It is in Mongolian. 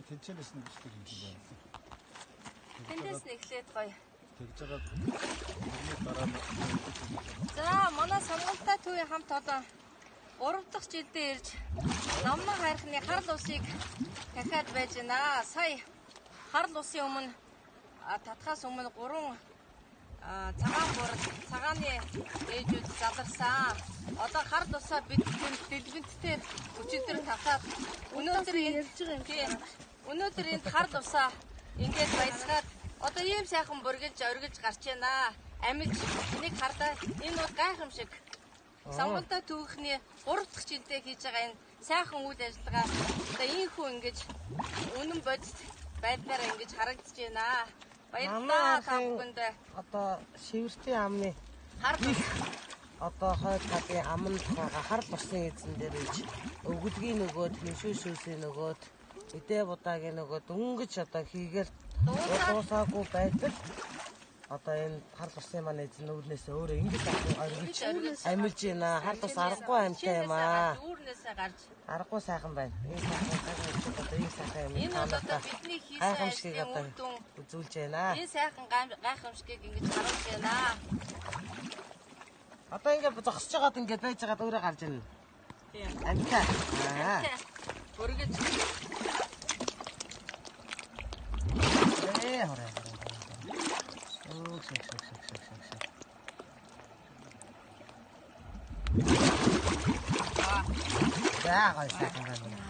Тэнцэнэс нь бичдэг юм шиг байна. Тэндээс нь эхлээд гоё. Тэгж байгаа дараа нь. За манай сонголттой төвийн хамт одоо 3 дахь жилдээ ирж Намнан хайрхны харл усыг дахиад байж байна. Сая харл усын өмнө татхаас өмнө 3 цагаан бурал цагааны ээжүүд заларсан. Одоо харл усаа бид дэлбэнтээр өчигдөр татаад өнөөдөр энд харл усаа ингээд баясгаад одоо ийм сайхан бүргэлж оргилж гарч байна. Амилж нэг хардаа энэ бол гайхамшиг. Сонгуультай төвхний 3 дахь жилдээ хийж байгаа энэ сайхан үйл ажиллагаа одоо ийхүү ингэж үнэн бодис байдлаараа ингэж харагдаж байна. Баярлалаа та бүхэнд. Одоо шивэртийн амны одоо хойд гадын аманд байгаа харл усын эзэн дээр иж өгөлгийн нөгөөд хиншүүшүүсийн нөгөөд эдээ будаагийн нөгөөд өнгөж одоо хийгээл дуусаагүй байтал одоо энэ харл усын маань эзэн өвлнөөсөө өөрөө ингэж оргилж амилж байна. Харл ус аргагүй амьтаа юм аа. Үүрнээсээ гарч аргагүй сайхан байна. Энэ сайхан одоо энэ сайхан юм. Энэ бол одоо бидний хийсэн ажлын үр дүн үзүүлж байна. Энэ сайхан гайхамшигыг ингэж харуулж байна. Одоо ингээд зогсож байгаад ингээд байж байгаад өөрөө гарч ирнэ. Тийм. Амьтаа. Бүргэж. Хорой. Шик. За гой сайхан байна.